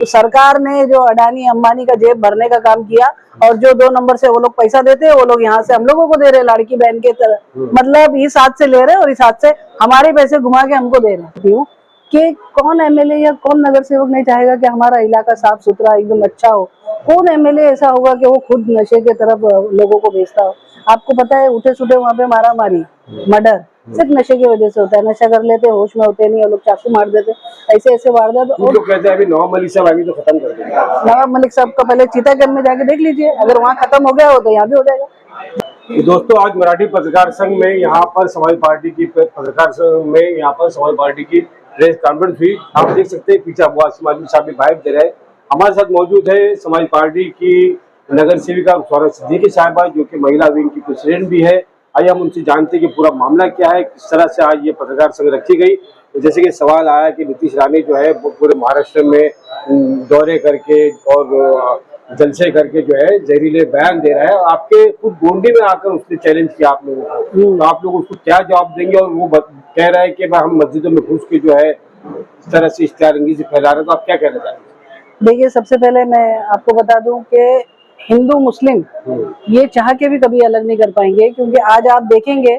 तो सरकार ने जो अडानी अंबानी का जेब भरने का काम किया और जो 2 नंबर से वो लोग पैसा देते हैं वो लोग यहाँ से हम लोगों को दे रहे हैं लाड़की बहन के तरह। मतलब इस हाथ से ले रहे हैं और इस हाथ से हमारे पैसे घुमा के हमको दे रहे हैं। कि कौन एमएलए या कौन नगर सेवक नहीं चाहेगा कि हमारा इलाका साफ सुथरा एकदम अच्छा हो। कौन एमएलए ऐसा होगा कि वो खुद नशे के तरफ लोगों को भेजता हो। आपको पता है उठे सुठे वहाँ पे मारा मारी मर्डर सिर्फ नशे की वजह से होता है। नशा कर लेते होश में होते नहीं, वो लोग चाकू मार देते, ऐसे ऐसे वारदात। तो कहते हैं अभी नवाब मलिक साहब आगे तो खत्म कर देंगे। नवाब मलिक साहब का पहले चीतागढ़ में जाके देख लीजिए, अगर वहाँ खत्म हो गया हो तो यहाँ भी हो जाएगा। तो दोस्तों आज मराठी पत्रकार संघ में यहाँ पर समाज पार्टी की पत्रकार संघ में यहाँ पर समाज पार्टी की प्रेस कॉन्फ्रेंस हुई। आप देख सकते हैं पीछे अब्बास आजमी साहब भी वाइब दे रहे हैं। हमारे साथ मौजूद है समाज पार्टी की नगर सेविका सौरभ सिद्दीकी साहिबा जो कि महिला विंग की प्रेसिडेंट भी है। आइए हम उनसे जानते हैं कि पूरा मामला क्या है, किस तरह से आज ये पत्रकार संघ रखी गई। तो जैसे कि सवाल आया कि नीतीश राणे जो है पूरे महाराष्ट्र में दौरे करके और जलसे करके जो है जहरीले बयान दे रहा है। आपके खुद गोंडी में आकर उसने चैलेंज किया आप लोगों को, तो आप लोग उसको क्या जवाब देंगे? और वो कह रहा है कि हम मस्जिदों में घुस के जो है इस तरह से इश्तिहारअंगीज़ी फैला रहे, तो आप क्या कहना चाहेंगे? देखिए, सबसे पहले मैं आपको बता दूं कि हिंदू मुस्लिम ये चाह के भी कभी अलग नहीं कर पाएंगे, क्योंकि आज आप देखेंगे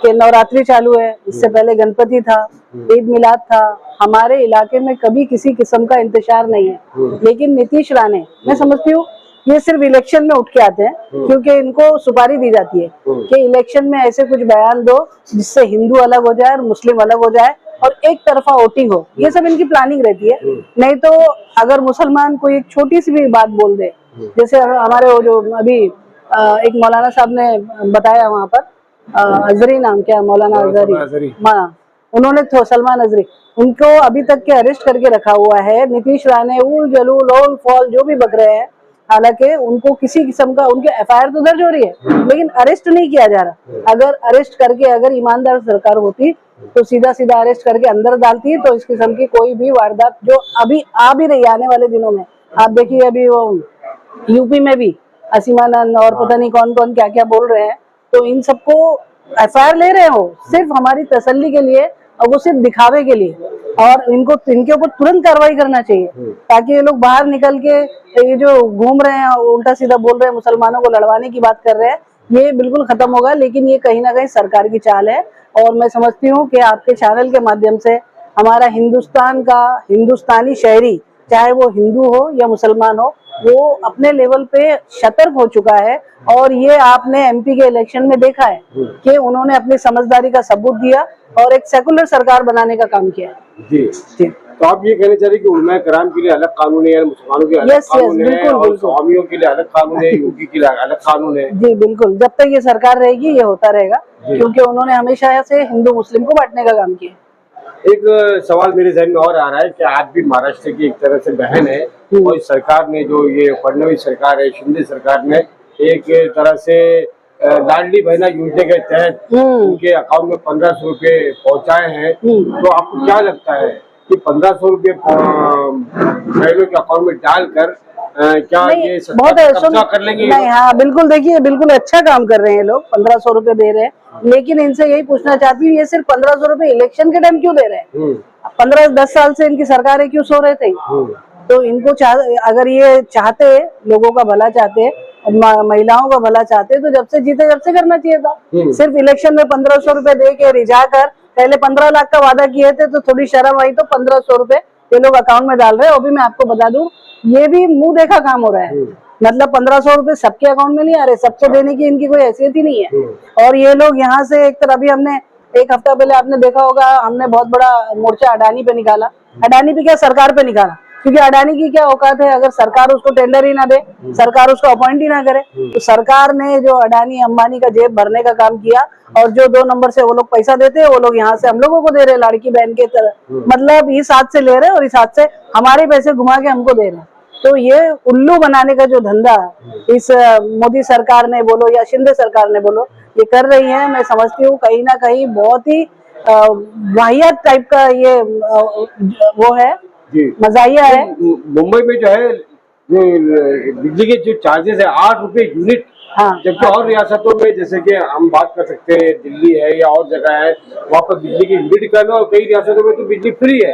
कि नवरात्रि चालू है, इससे पहले गणपति था, ईद मिलाद था। हमारे इलाके में कभी किसी किस्म का इंतजार नहीं है। लेकिन नीतीश राणे, मैं समझती हूँ ये सिर्फ इलेक्शन में उठ के आते हैं, क्योंकि इनको सुपारी दी जाती है कि इलेक्शन में ऐसे कुछ बयान दो जिससे हिंदू अलग हो जाए और मुस्लिम अलग हो जाए और एक तरफा वोटिंग हो। ये सब इनकी प्लानिंग रहती है। नहीं तो अगर मुसलमान कोई एक छोटी सी भी बात बोल दे, जैसे हमारे वो जो अभी एक मौलाना साहब ने बताया वहाँ पर, अजहरी नाम क्या, मौलाना अजहरी, उन्होंने तो सलमान अजहरी, उनको अभी तक के अरेस्ट करके रखा हुआ है। नीतीश राणे उल जलूल ओल फॉल जो भी बक रहे हैं, हालांकि उनको किसी किस्म का, उनके एफआईआर तो दर्ज हो रही है लेकिन अरेस्ट नहीं किया जा रहा। अगर अरेस्ट करके अगर ईमानदार सरकार होती तो सीधा सीधा अरेस्ट करके अंदर डालती, तो इस किस्म की कोई भी वारदात जो अभी आ भी रही आने वाले दिनों में। आप देखिए अभी वो यूपी में भी असीमानंद और पता नहीं कौन कौन क्या क्या बोल रहे हैं, तो इन सबको एफआईआर ले रहे हो सिर्फ हमारी तसल्ली के लिए और वो सिर्फ दिखावे के लिए, और इनके ऊपर तुरंत कार्रवाई करना चाहिए ताकि ये लोग बाहर निकल के ये जो घूम रहे हैं उल्टा सीधा बोल रहे हैं, मुसलमानों को लड़वाने की बात कर रहे हैं, ये बिल्कुल खत्म होगा। लेकिन ये कहीं ना कहीं सरकार की चाल है, और मैं समझती हूँ कि आपके चैनल के माध्यम से हमारा हिंदुस्तान का हिंदुस्तानी शहरी, चाहे वो हिंदू हो या मुसलमान हो, वो अपने लेवल पे सतर्क हो चुका है। और ये आपने एमपी के इलेक्शन में देखा है कि उन्होंने अपनी समझदारी का सबूत दिया और एक सेकुलर सरकार बनाने का काम किया। जी। तो आप ये कहना चाह रहे कि उलमा कराम के लिए अलग कानून है, मुसलमानों के लिए अलग कानून है, और स्वामियों के लिए अलग कानून है, योगी के लिए अलग कानून है? जी बिल्कुल, जब तक ये सरकार रहेगी ये होता रहेगा, क्योंकि उन्होंने हमेशा से हिंदू मुस्लिम को बांटने का काम किया। एक सवाल मेरे जहन में और आ रहा है कि आज भी महाराष्ट्र की एक तरह से बहन है और सरकार ने, जो ये फडणवीस सरकार है, शिंदे सरकार ने एक तरह से लाडली बहना योजना के तहत उनके अकाउंट में 1500 रुपए पहुंचाए हैं। तो आपको क्या लगता है कि 1500 रुपए बहनों के अकाउंट में डालकर क्या ये कब्जा कर लेंगे? नहीं, हाँ बिल्कुल, देखिए बिल्कुल अच्छा काम कर रहे हैं लोग, 1500 रुपए दे रहे हैं। लेकिन इनसे यही पूछना चाहती हूँ, ये सिर्फ 1500 रुपए इलेक्शन के टाइम क्यों दे रहे हैं? 15-10 साल से इनकी सरकारें क्यों सो रहे थे? तो इनको अगर ये चाहते, लोगों का भला चाहते, महिलाओं का भला चाहते, तो जब से जीते जब से करना चाहिए था। सिर्फ इलेक्शन में 1500 रुपए दे के रिझा कर, पहले 15 लाख का वादा किए थे तो थोड़ी शर्म आई, तो 1500 रुपए ये लोग अकाउंट में डाल रहे हैं। वो भी मैं आपको बता दूं, ये भी मुंह देखा काम हो रहा है। मतलब 1500 रुपए सबके अकाउंट में नहीं आ रहे, सबको देने की इनकी कोई हैसियत ही नहीं है। और ये लोग यहाँ से एक तरह, अभी हमने एक हफ्ता पहले आपने देखा होगा, हमने बहुत बड़ा मोर्चा अडानी पे निकाला। अडानी पे क्या, सरकार पे निकाला, क्योंकि अडानी की क्या औकात है, अगर सरकार उसको टेंडर ही ना दे, सरकार उसको अपॉइंट ही ना करे। तो सरकार ने जो अडानी अंबानी का जेब भरने का काम किया और जो 2 नंबर से वो लोग पैसा देते हैं, वो लोग यहाँ से हम लोगों को दे रहे हैं लाड़की बहन के तरह। मतलब इस हाथ से ले रहे हैं और इस हाथ से हमारे पैसे घुमा के हमको दे रहे हैं। तो ये उल्लू बनाने का जो धंधा इस मोदी सरकार ने बोलो या शिंदे सरकार ने बोलो, ये कर रही है, मैं समझती हूँ कहीं ना कहीं बहुत ही वाहियात टाइप का ये वो है, मजाहिया है। मुंबई में जो है जो बिजली के जो चार्जेस है 8 रुपए यूनिट हाँ। जबकि और रियासतों में जैसे कि हम बात कर सकते हैं दिल्ली है या और जगह है, वहाँ पर बिजली की लिमिट और कई रियासतों में तो बिजली फ्री है।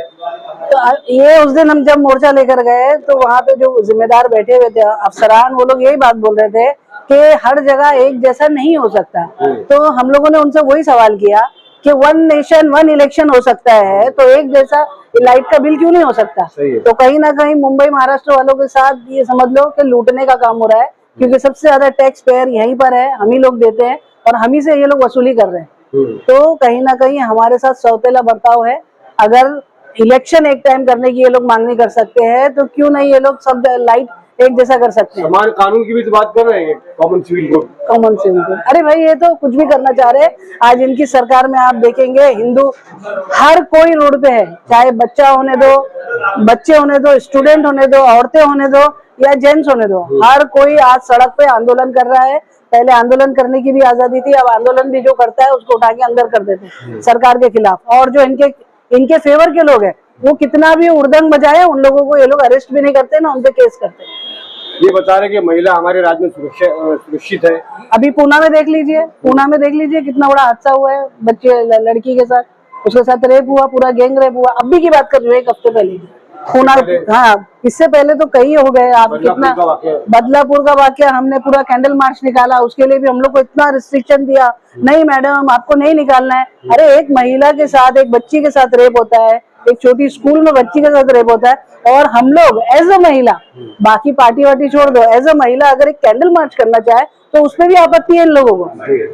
तो ये उस दिन हम जब मोर्चा लेकर गए तो वहाँ पे जो जिम्मेदार बैठे हुए थे अफसरान, वो लोग यही बात बोल रहे थे कि हर जगह एक जैसा नहीं हो सकता। तो हम लोगों ने उनसे वही सवाल किया कि वन नेशन वन इलेक्शन हो सकता है, तो एक जैसा लाइट का बिल क्यों नहीं हो सकता। तो कहीं ना कहीं मुंबई महाराष्ट्र वालों के साथ ये समझ लो कि लूटने का काम हो रहा है, क्योंकि सबसे ज्यादा टैक्स पेयर यहीं पर है, हम ही लोग देते हैं और हम ही से ये लोग वसूली कर रहे हैं। तो कहीं ना कहीं हमारे साथ सौतेला बर्ताव है। अगर इलेक्शन एक टाइम करने की ये लोग मांग नहीं कर सकते हैं तो क्यों नहीं ये लोग सब लाइट एक जैसा कर सकते हैं। समान कानून की भी तो बात कर रहे हैं, common civil code. Common civil code, अरे भाई ये तो कुछ भी करना चाह रहे हैं। आज इनकी सरकार में आप देखेंगे हिंदू हर कोई रोड पे है, चाहे बच्चा होने दो, बच्चे होने दो, स्टूडेंट होने दो, औरतें होने दो या जेंट्स होने दो, हर कोई आज सड़क पे आंदोलन कर रहा है। पहले आंदोलन करने की भी आजादी थी, अब आंदोलन भी जो करता है उसको उठा के अंदर कर देते हैं सरकार के खिलाफ। और जो इनके फेवर के लोग हैं वो कितना भी उड़दंग बजाए, उन लोगों को ये लोग अरेस्ट भी नहीं करते ना उन पे केस करते। ये बता रहे कि महिला हमारे राज्य में सुरक्षित है। अभी पूना में देख लीजिए कितना बड़ा हादसा हुआ है बच्चे लड़की के साथ, उसके साथ रेप हुआ, पूरा गैंग रेप हुआ। अभी की बात कर रहे हो, एक हफ्ते पहले पूना। हाँ, इससे पहले तो कई हो गए। आप कितना बदलापुर का वाकया, हमने पूरा कैंडल मार्च निकाला, उसके लिए भी हम लोग को इतना रिस्ट्रिक्शन दिया, नहीं मैडम आपको नहीं निकालना है। अरे एक महिला के साथ, एक बच्ची के साथ रेप होता है, एक छोटी स्कूल में बच्ची के साथ रेप होता है, और हम लोग एज अ महिला, बाकी पार्टी वार्टी छोड़ दो, एज अ महिला अगर एक कैंडल मार्च करना चाहे तो उसमें भी आपत्ति है इन लोगों को,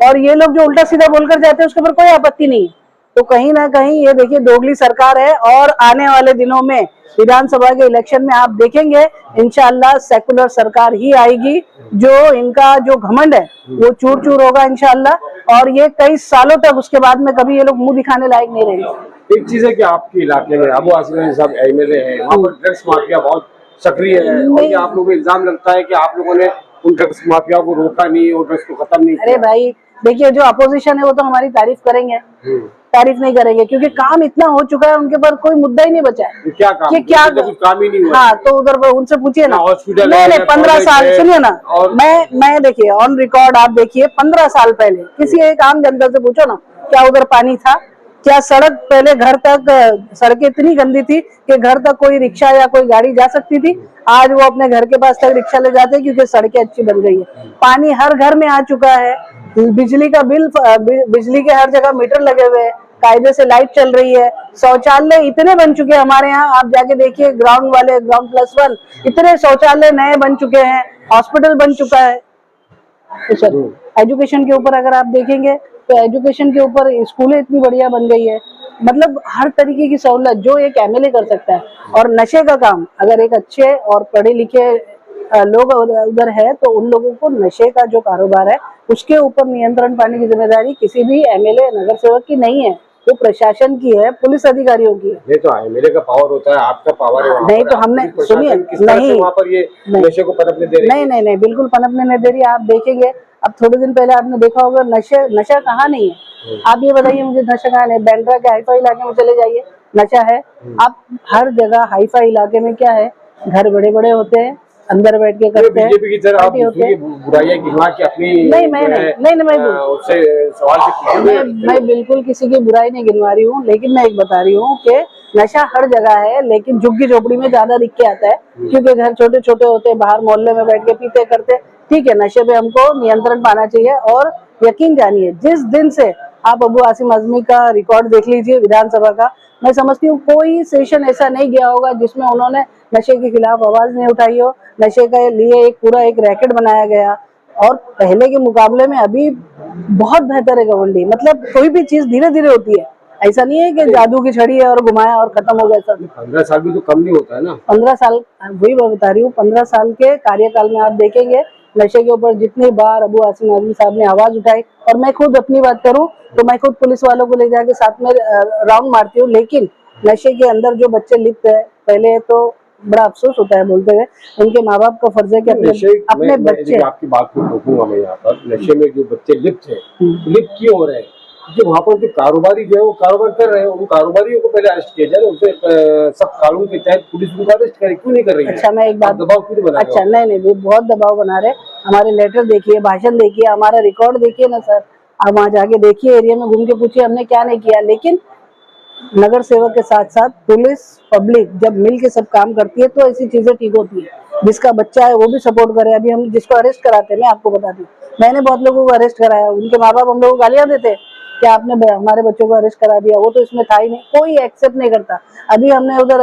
और ये लोग जो उल्टा सीधा बोलकर जाते हैं उसके ऊपर कोई आपत्ति नहीं है। तो कहीं ना कहीं ये देखिए दोगली सरकार है। और आने वाले दिनों में विधानसभा के इलेक्शन में आप देखेंगे इंशाल्लाह सेकुलर सरकार ही आएगी, जो इनका जो घमंड है वो चूर चूर होगा इंशाल्लाह। और ये कई सालों तक उसके बाद में कभी ये लोग मुंह दिखाने लायक नहीं रहेंगे। एक चीज है कि आपके इलाके में अबू आसिम साहब एमएलए है, वहाँ पर ड्रग्स माफिया बहुत सक्रिय है, और ये आप लोगों को इल्जाम लगता है कि आप लोगों ने उन ड्रग्स माफिया को रोका नहीं और ड्रग्स को खत्म नहीं किया। अरे भाई देखिए, जो अपोजिशन है वो तो हमारी तारीफ करेंगे, तारीफ नहीं करेंगे, क्योंकि काम इतना हो चुका है, उनके पर कोई मुद्दा ही नहीं बचा है। तो क्या काम, कुछ काम ही नहीं हुआ। हाँ, तो उधर उनसे पूछिए ना। हॉस्पिटल नहीं 15 साल सुनिए ना, और मैं देखिए ऑन रिकॉर्ड आप देखिए 15 साल पहले किसी एक आम जनता से पूछो ना, क्या उधर पानी था, क्या सड़क पहले घर तक, सड़कें इतनी गंदी थी कि घर तक कोई रिक्शा या कोई गाड़ी जा सकती थी। आज वो अपने घर के पास तक रिक्शा ले जाते हैं क्योंकि सड़कें अच्छी बन गई है। पानी हर घर में आ चुका है, बिजली का बिल, बिजली के हर जगह मीटर लगे हुए हैं, कायदे से लाइट चल रही है, शौचालय इतने बन चुके हैं हमारे यहाँ, आप जाके देखिए ग्राउंड वाले, ग्राउंड +1 इतने शौचालय नए बन चुके हैं, हॉस्पिटल बन चुका है। तो सर एजुकेशन के ऊपर अगर आप देखेंगे तो एजुकेशन के ऊपर स्कूलें इतनी बढ़िया बन गई है, मतलब हर तरीके की सहूलत जो एक एमएलए कर सकता है। और नशे का काम अगर एक अच्छे और पढ़े लिखे लोग उधर है तो उन लोगों को नशे का जो कारोबार है उसके ऊपर नियंत्रण पाने की जिम्मेदारी किसी भी एमएलए नगर सेवक की नहीं है, वो प्रशासन की है, पुलिस अधिकारियों की है। नहीं तो एमएलए का पावर होता है, आपका पावर है। नहीं तो हमने सुनिए, नहीं वहाँ पर ये नशे को पनपने दे रही है। नहीं बिल्कुल पनपने नहीं दे रही है। आप देखेंगे अब थोड़े दिन पहले आपने देखा होगा नशा कहाँ नहीं है। आप ये बताइए मुझे, नशा कहाँ नहीं? बैंड्रा के हाईफाई इलाके में चले जाइए, नशा है। आप हर जगह हाईफाई इलाके में क्या है, घर बड़े बड़े होते हैं, अंदर बैठ के करते हैं, बीजेपी की तरह आप बुराइयां गिनवा के अपनी उससे सवाल से मैं बिल्कुल किसी की बुराई नहीं गिनवा रही हूँ, लेकिन मैं एक बता रही हूँ कि नशा हर जगह है, लेकिन झुग्गी झोपड़ी में ज्यादा दिख के आता है क्योंकि घर छोटे छोटे होते हैं, बाहर मोहल्ले में बैठ के पीते करते। ठीक है, नशे पे हमको नियंत्रण पाना चाहिए। और यकीन जानिए, जिस दिन से आप अबू आसिम आजमी का रिकॉर्ड देख लीजिए विधानसभा का, मैं समझती हूँ कोई सेशन ऐसा नहीं गया होगा जिसमें उन्होंने नशे के खिलाफ आवाज नहीं उठाई हो, नशे के लिए एक पूरा एक रैकेट बनाया गया। और पहले के मुकाबले में अभी बहुत बेहतर है गवर्नमेंट, मतलब कोई भी चीज धीरे धीरे होती है, ऐसा नहीं है कि जादू की छड़ी है और घुमाया और खत्म हो गया सब। 15 साल भी तो कम नहीं होता है ना। 15 साल, वही मैं बता रही हूँ, 15 साल के कार्यकाल में आप देखेंगे नशे के ऊपर जितनी बार अबू आसिम आजमी साहब ने आवाज उठाई। और मैं खुद अपनी बात करूं तो मैं खुद पुलिस वालों को ले जाके साथ में राउंड मारती हूँ, लेकिन नशे के अंदर जो बच्चे लिप्त है, पहले तो बड़ा अफसोस होता है बोलते हुए, उनके माँ बाप का फर्ज है कि अपने बच्चे। आपकी बात को रोकूंगा मैं यहाँ पर, नशे में जो बच्चे लिप्त है, लिप्त क्यों हो रहे हैं? क्योंकि वहाँ पर जो कारोबारी जो है वो कारोबार कर रहे हैं, उन कारोबारियों को पहले अरेस्ट किया जाए, उनसे सब कानून के तहत पुलिस उनको अरेस्ट करे, क्यों नहीं कर रही है? अच्छा, मैं एक बात, दबाव क्यों बना? अच्छा नहीं, बहुत दबाव बना रहे। हमारे लेटर देखिए, भाषण देखिए, हमारा रिकॉर्ड देखिए ना सर। आप वहाँ जाके देखिए, एरिया में घूम के पूछिए हमने क्या नहीं किया। लेकिन नगर सेवक के साथ साथ पुलिस पब्लिक जब मिल के सब काम करती है तो ऐसी चीजें ठीक होती है। जिसका बच्चा है वो भी सपोर्ट करे। अभी हम जिसको अरेस्ट कराते हैं, मैं आपको बता दूं, मैंने बहुत लोगों को अरेस्ट कराया, उनके माँ बाप हम लोगों को गालियां देते कि आपने हमारे बच्चों को अरेस्ट करा दिया, वो तो इसमें था ही नहीं, कोई एक्सेप्ट नहीं करता। अभी हमने उधर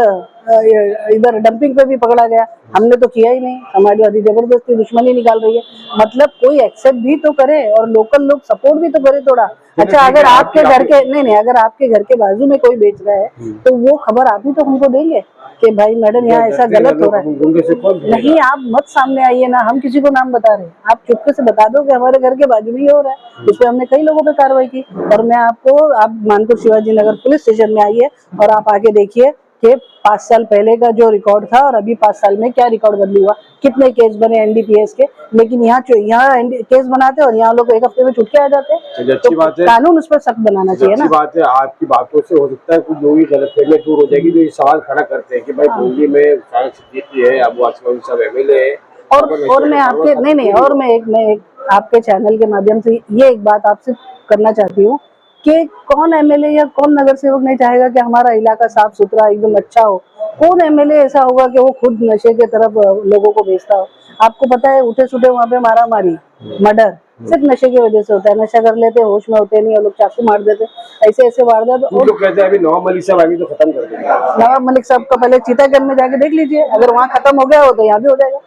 इधर डंपिंग पे भी पकड़ा गया, हमने तो किया ही नहीं, समाजवादी जबरदस्ती दुश्मनी निकाल रही है। मतलब कोई एक्सेप्ट भी तो करे और लोकल लोग सपोर्ट भी तो करे थोड़ा। अच्छा, अगर आपके घर के नहीं, अगर आपके घर के बाजू में कोई बेच रहा है तो वो खबर आप ही तो हमको देंगे कि भाई मैडम यहाँ ऐसा गलत हो रहा है। नहीं, आप मत सामने आइए ना, हम किसी को नाम बता रहे हैं, आप चुपके से बता दो कि हमारे घर के बाजू में ही हो रहा है। उस पर हमने कई लोगों पे कार्रवाई की। और मैं आपको, आप मानपुर शिवाजी नगर पुलिस स्टेशन में आइए और आप आके देखिए कि 5 साल पहले का जो रिकॉर्ड था और अभी 5 साल में क्या रिकॉर्ड बदली हुआ, कितने केस बने एनडीपीएस के। लेकिन यहाँ केस बनाते हैं और यहाँ लोग 1 हफ्ते में छुटके आ जाते हैं। अच्छी बात है, कानून उस पर सख्त बनाना चाहिए ना। अच्छी बात है, आपकी बातों से हो सकता है कुछ जो भी गलतफहमी दूर हो जाएगी। जो ये सवाल खड़ा करते हैं कि भाई बूंदी में साइंस सिटी है, अबू आसिम साहब एमएलए है, और मैं आपके नहीं और मैं एक आपके चैनल के माध्यम से ये एक बात आपसे करना चाहती हूँ कि कौन एमएलए या कौन नगर सेवक नहीं चाहेगा कि हमारा इलाका साफ सुथरा एकदम अच्छा हो। कौन एमएलए ऐसा होगा कि वो खुद नशे के तरफ लोगों को भेजता हो। आपको पता है, उठे सुठे वहाँ पे मारा मारी मर्डर सिर्फ नशे की वजह से होता है। नशा कर लेते, होश में होते नहीं और लोग चाकू मार देते, ऐसे ऐसे वारदात। और कहते हैं अभी नवाब मलिक साहब आएंगे तो खत्म कर देंगे। नवाब मलिक साहब का पहले चीतागंज में जाके देख लीजिए, अगर वहाँ खत्म हो गया हो तो यहाँ भी हो जाएगा।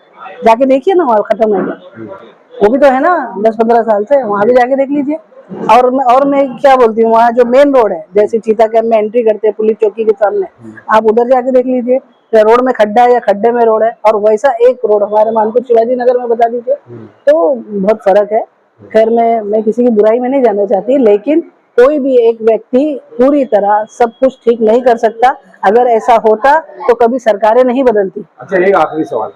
जाके देखिए ना, वहाँ खत्म हो गया, वो भी तो है ना 10-15 साल से, वहाँ भी जाके देख लीजिए। और मैं क्या बोलती हूँ, वहाँ जो मेन रोड है, जैसे चीता कैंप में एंट्री करते हैं पुलिस चौकी के सामने, आप उधर जाके देख लीजिए, रोड में खड्डा है या खड्डे में रोड है, और वैसा एक रोड हमारे मानपुर शिवाजी नगर में बता दीजिए, तो बहुत फर्क है। खैर मैं किसी की बुराई में नहीं जाना चाहती, लेकिन कोई भी एक व्यक्ति पूरी तरह सब कुछ ठीक नहीं कर सकता। अगर ऐसा होता तो कभी सरकारें नहीं बदलती। अच्छा, एक आखिरी सवाल,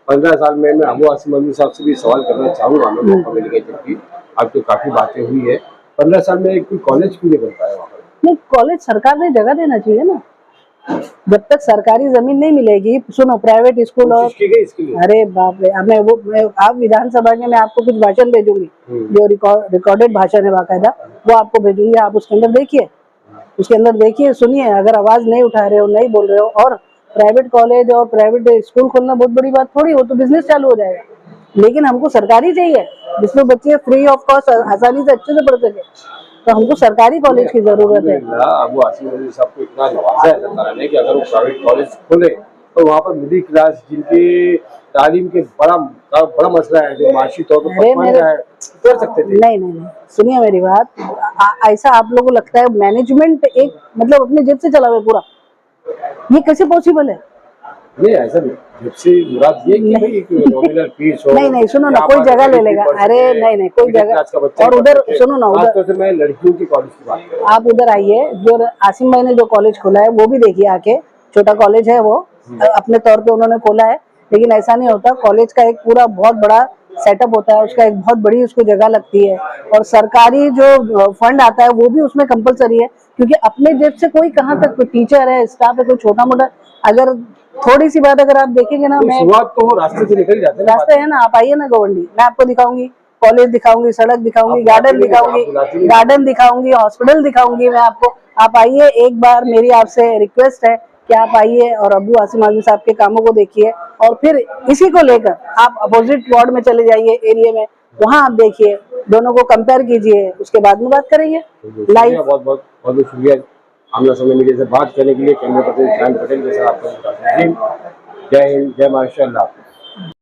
15 साल में मैं अबू आसिम साहब से भी सवाल करना चाहूंगा, मैं मौका मिलेगा जबकि अब तो काफी बातें हुई है। 15 साल में कोई कॉलेज क्यों नहीं बन पाया वहाँ पर? नहीं, कॉलेज सरकार ने जगह देना चाहिए ना। जब तक सरकारी जमीन नहीं मिलेगी, सुनो, प्राइवेट स्कूल और इसके लिए अरे बाप रे, अब आप विधानसभा के, मैं आपको कुछ भाषण भेजूंगी जो रिकॉर्डेड भाषण है बाकायदा, वो आपको भेजूंगी, आप उसके अंदर देखिए, सुनिए। अगर आवाज नहीं उठा रहे हो, नहीं बोल रहे हो, और प्राइवेट कॉलेज और प्राइवेट स्कूल खोलना बहुत बड़ी बात थोड़ी हो, तो बिजनेस चालू हो जाएगा। लेकिन हमको सरकारी चाहिए जिसमें बच्चे फ्री ऑफ कॉस्ट आसानी से अच्छे से पढ़ सके, तो हमको सरकारी कॉलेज की जरूरत है। अबू आसिम साहब को इतना नवाजा है सरकार ने कि अगर वो प्राइवेट कॉलेज खोले तो वहाँ पर मिडिल क्लास जिनकी तालीम के बड़ा मसला है, जो माशी तौर पर कर सकते थे। नहीं, सुनिए मेरी बात। ऐसा आप लोगों को लगता है मैनेजमेंट एक मतलब अपने जेब से चला हुआ पूरा, ये कैसे पॉसिबल है? नहीं, ऐसा जब से मुराद ये कि भाई नॉमिनल फीस हो। नहीं, सुनो ना, कोई जगह ले लेगा। अरे नहीं, कोई जगह। और उधर सुनो ना, उधर मैं लड़कियों की कॉलेज की बात कर रहा हूं। आप उधर आइए, जो आसिम भाई ने जो कॉलेज खोला है वो भी देखिए आके। छोटा कॉलेज है वो, अपने तौर पे उन्होंने खोला है, लेकिन ऐसा नहीं होता। कॉलेज का एक पूरा बहुत बड़ा सेटअप होता है, उसका एक बहुत बड़ी उसको जगह लगती है, और सरकारी जो फंड आता है वो भी उसमें कंपलसरी है, क्योंकि अपने जेब से कोई कहाँ तक, टीचर है, स्टाफ है, कोई छोटा मोटा, अगर थोड़ी सी बात अगर आप देखेंगे ना, मैं शुरुआत तो रास्ते से निकल जाते हैं, रास्ते है ना, आप आइए ना गोवंडी, मैं आपको दिखाऊंगी, कॉलेज दिखाऊंगी, सड़क दिखाऊंगी, गार्डन दिखाऊंगी, हॉस्पिटल दिखाऊंगी मैं आपको। आप आइए, एक बार मेरी आपसे रिक्वेस्ट है कि आप आइए और अबू आसिम साहब के कामों को देखिए, और फिर इसी को लेकर आप अपोजिट वार्ड में चले जाइए, एरिया में, वहाँ आप देखिए, दोनों को कंपेयर कीजिए, उसके बाद में बात करेंगे लाइव। बहुत बहुत शुक्रिया आमना सामने मीडिया से बात करने के लिए। कैमरा पर्सन शान पटेल के साथ आपका जय हिंद, जय माशाअल्लाह।